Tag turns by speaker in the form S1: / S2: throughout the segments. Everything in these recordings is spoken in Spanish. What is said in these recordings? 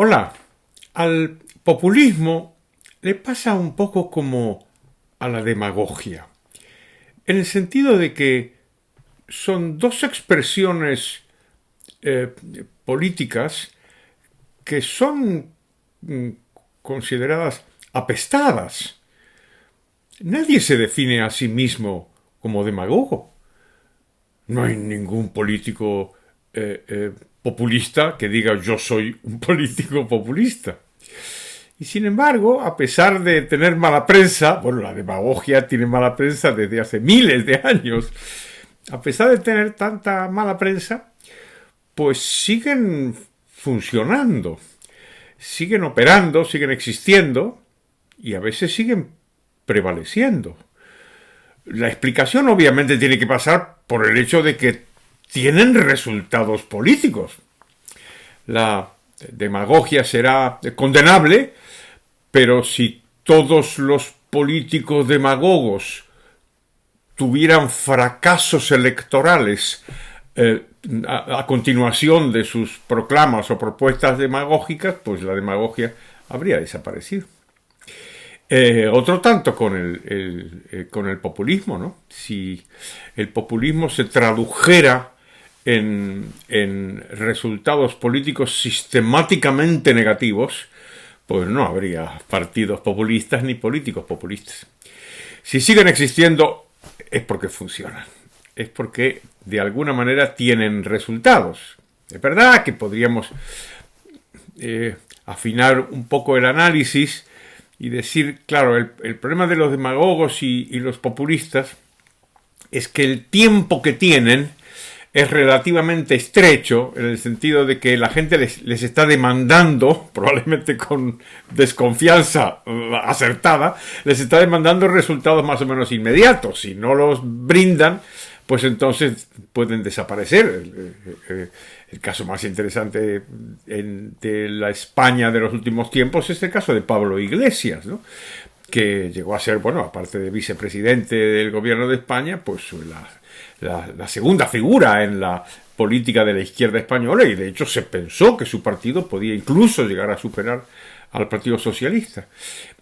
S1: Hola, al populismo le pasa un poco como a la demagogia, en el sentido de que son dos expresiones políticas que son consideradas apestadas. Nadie se define a sí mismo como demagogo. No hay ningún político populista que diga yo soy un político populista. Y sin embargo, a pesar de tener mala prensa, bueno, la demagogia tiene mala prensa desde hace miles de años, a pesar de tener tanta mala prensa, pues siguen funcionando, siguen operando, siguen existiendo y a veces siguen prevaleciendo. La explicación obviamente tiene que pasar por el hecho de que tienen resultados políticos. La demagogia será condenable, pero si todos los políticos demagogos tuvieran fracasos electorales a continuación de sus proclamas o propuestas demagógicas, pues la demagogia habría desaparecido. Otro tanto con el populismo, ¿no? Si el populismo se tradujera en resultados políticos sistemáticamente negativos, pues no habría partidos populistas ni políticos populistas. Si siguen existiendo es porque funcionan, es porque de alguna manera tienen resultados. Es verdad que podríamos afinar un poco el análisis y decir, claro, el problema de los demagogos y los populistas es que el tiempo que tienen es relativamente estrecho, en el sentido de que la gente les está demandando, probablemente con desconfianza acertada, les está demandando resultados más o menos inmediatos. Si no los brindan, pues entonces pueden desaparecer. El caso más interesante de la España de los últimos tiempos es el caso de Pablo Iglesias, ¿no? Que llegó a ser, bueno, aparte de vicepresidente del gobierno de España, pues la segunda figura en la política de la izquierda española, y de hecho se pensó que su partido podía incluso llegar a superar al Partido Socialista.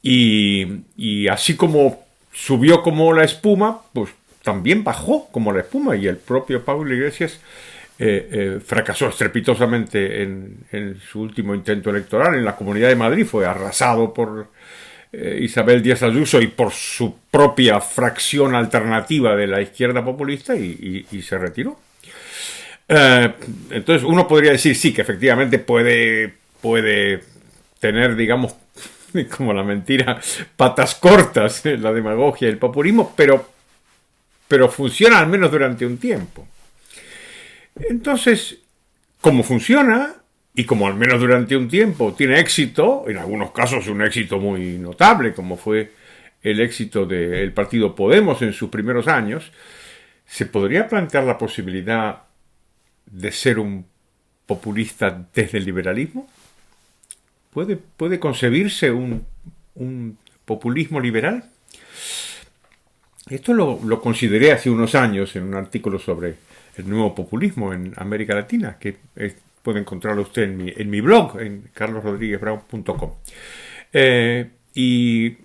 S1: Y así como subió como la espuma, pues también bajó como la espuma, y el propio Pablo Iglesias fracasó estrepitosamente en su último intento electoral en la Comunidad de Madrid. Fue arrasado por Isabel Díaz Ayuso y por su propia fracción alternativa de la izquierda populista, y se retiró. Entonces uno podría decir sí, que efectivamente puede tener, digamos, como la mentira, patas cortas, la demagogia y el populismo, pero funciona al menos durante un tiempo. Entonces, como funciona, y como al menos durante un tiempo tiene éxito, en algunos casos un éxito muy notable, como fue el éxito del partido Podemos en sus primeros años, ¿se podría plantear la posibilidad de ser un populista desde el liberalismo? ¿Puede concebirse un populismo liberal? Esto lo consideré hace unos años en un artículo sobre el nuevo populismo en América Latina, que puede encontrarlo usted en mi blog, en carlosrodriguezbrown.com. Y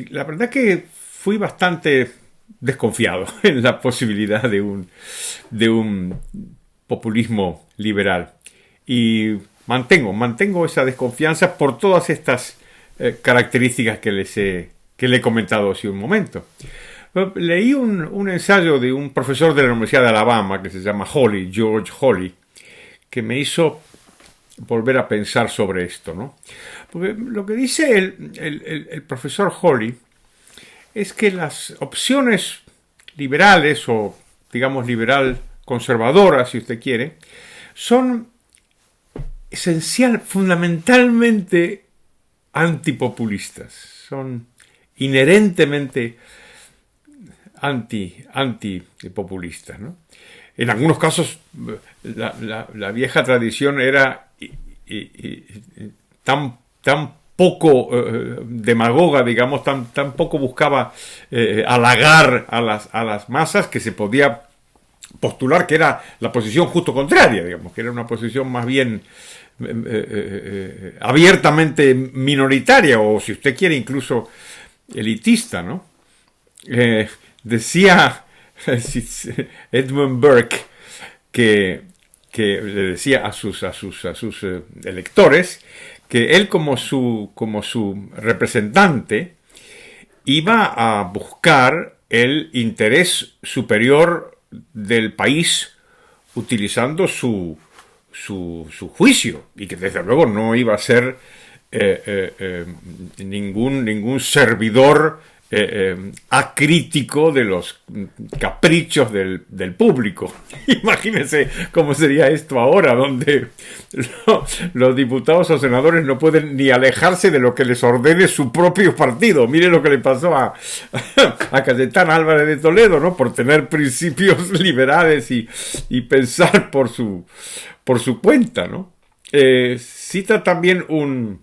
S1: la verdad que fui bastante desconfiado en la posibilidad de un populismo liberal. Y mantengo esa desconfianza por todas estas características que le he comentado hace un momento. Leí un ensayo de un profesor de la Universidad de Alabama que se llama George Hawley, que me hizo volver a pensar sobre esto, ¿no? Porque lo que dice el profesor Hawley es que las opciones liberales, o digamos liberal conservadoras, si usted quiere, son fundamentalmente antipopulistas, son inherentemente antipopulistas, ¿no? En algunos casos la vieja tradición era tan poco demagoga, digamos, tan poco buscaba halagar a las masas, que se podía postular que era la posición justo contraria, digamos, que era una posición más bien abiertamente minoritaria, o si usted quiere incluso elitista, ¿no? Decía Edmund Burke que le decía a sus electores que él como su representante iba a buscar el interés superior del país utilizando su juicio, y que desde luego no iba a ser ningún servidor acrítico de los caprichos del público. Imagínense cómo sería esto ahora, donde los diputados o senadores no pueden ni alejarse de lo que les ordene su propio partido. Mire lo que le pasó a Cayetano Álvarez de Toledo, ¿no? Por tener principios liberales y pensar por su cuenta, ¿no? Cita también un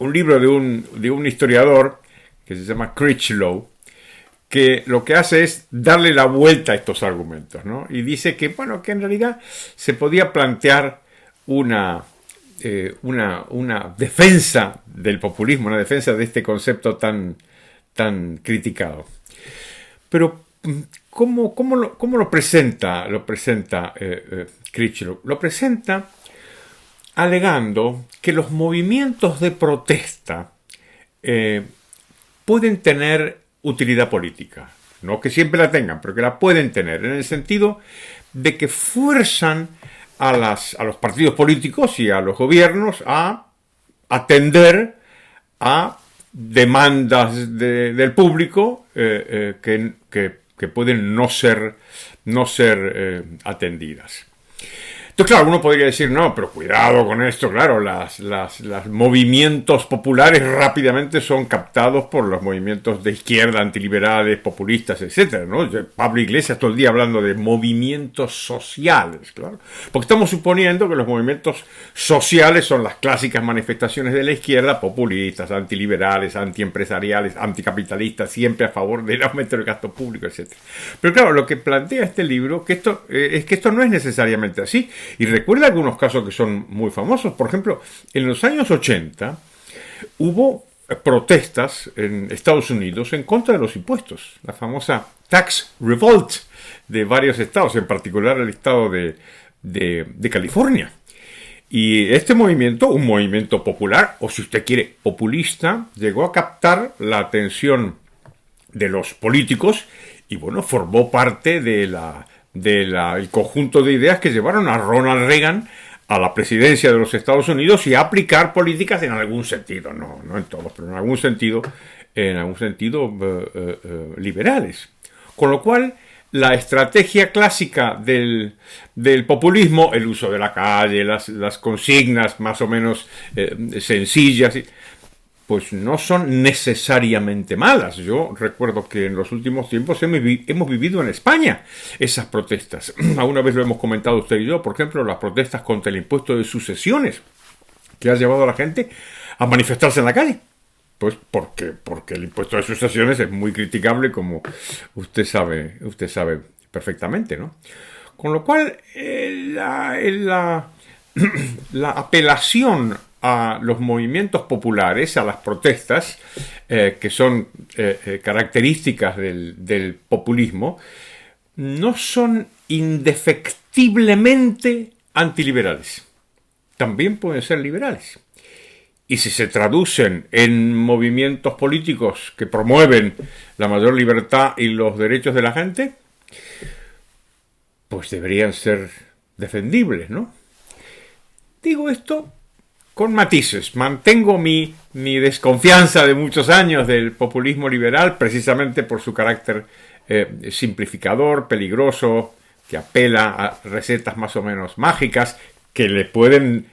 S1: libro de un historiador que se llama Critchlow, que lo que hace es darle la vuelta a estos argumentos, ¿no? Y dice que, bueno, que en realidad se podía plantear una defensa del populismo, una defensa de este concepto tan criticado. Pero, ¿cómo lo presenta Critchlow? Lo presenta alegando que los movimientos de protesta pueden tener utilidad política. No que siempre la tengan, pero que la pueden tener, en el sentido de que fuerzan a los partidos políticos y a los gobiernos a atender a demandas del público que pueden no ser atendidas. Entonces, claro, uno podría decir, no, pero cuidado con esto, claro, los movimientos populares rápidamente son captados por los movimientos de izquierda, antiliberales, populistas, etcétera, ¿no? Pablo Iglesias todo el día hablando de movimientos sociales, claro, porque estamos suponiendo que los movimientos sociales son las clásicas manifestaciones de la izquierda, populistas, antiliberales, antiempresariales, anticapitalistas, siempre a favor del aumento del gasto público, etcétera. Pero claro, lo que plantea este libro es que esto no es necesariamente así. Y recuerda algunos casos que son muy famosos. Por ejemplo, en los años 80 hubo protestas en Estados Unidos en contra de los impuestos. La famosa Tax Revolt de varios estados, en particular el estado de California. Y este movimiento, un movimiento popular, o si usted quiere, populista, llegó a captar la atención de los políticos y, bueno, formó parte del conjunto de ideas que llevaron a Ronald Reagan a la presidencia de los Estados Unidos y a aplicar políticas en algún sentido, no en todos, pero en algún sentido liberales. Con lo cual, la estrategia clásica del populismo, el uso de la calle, las consignas más o menos sencillas, pues no son necesariamente malas. Yo recuerdo que en los últimos tiempos hemos vivido en España esas protestas. Alguna vez lo hemos comentado usted y yo, por ejemplo, las protestas contra el impuesto de sucesiones, que ha llevado a la gente a manifestarse en la calle. Pues porque el impuesto de sucesiones es muy criticable, como usted sabe perfectamente, ¿no? Con lo cual, la apelación a los movimientos populares, a las protestas, que son características del populismo, no son indefectiblemente antiliberales. También pueden ser liberales. Y si se traducen en movimientos políticos que promueven la mayor libertad y los derechos de la gente, pues deberían ser defendibles, ¿no? Digo esto con matices. Mantengo mi desconfianza de muchos años del populismo liberal, precisamente por su carácter simplificador, peligroso, que apela a recetas más o menos mágicas, que le pueden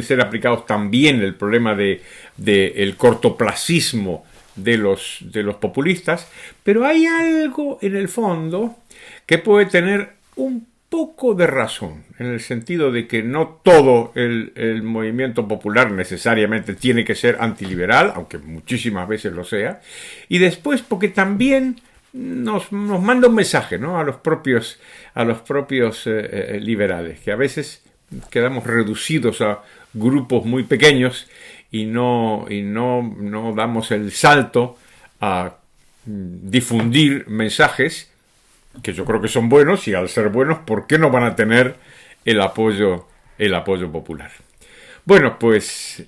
S1: ser aplicados también el problema el cortoplacismo de los populistas, pero hay algo en el fondo que puede tener un poco de razón, en el sentido de que no todo el movimiento popular necesariamente tiene que ser antiliberal, aunque muchísimas veces lo sea, y después porque también nos manda un mensaje, ¿no? A los propios liberales, que a veces quedamos reducidos a grupos muy pequeños y no damos el salto a difundir mensajes que yo creo que son buenos, y al ser buenos, ¿por qué no van a tener el apoyo popular? Bueno, pues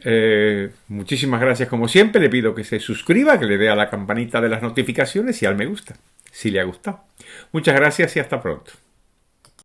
S1: muchísimas gracias como siempre. Le pido que se suscriba, que le dé a la campanita de las notificaciones y al me gusta, si le ha gustado. Muchas gracias y hasta pronto.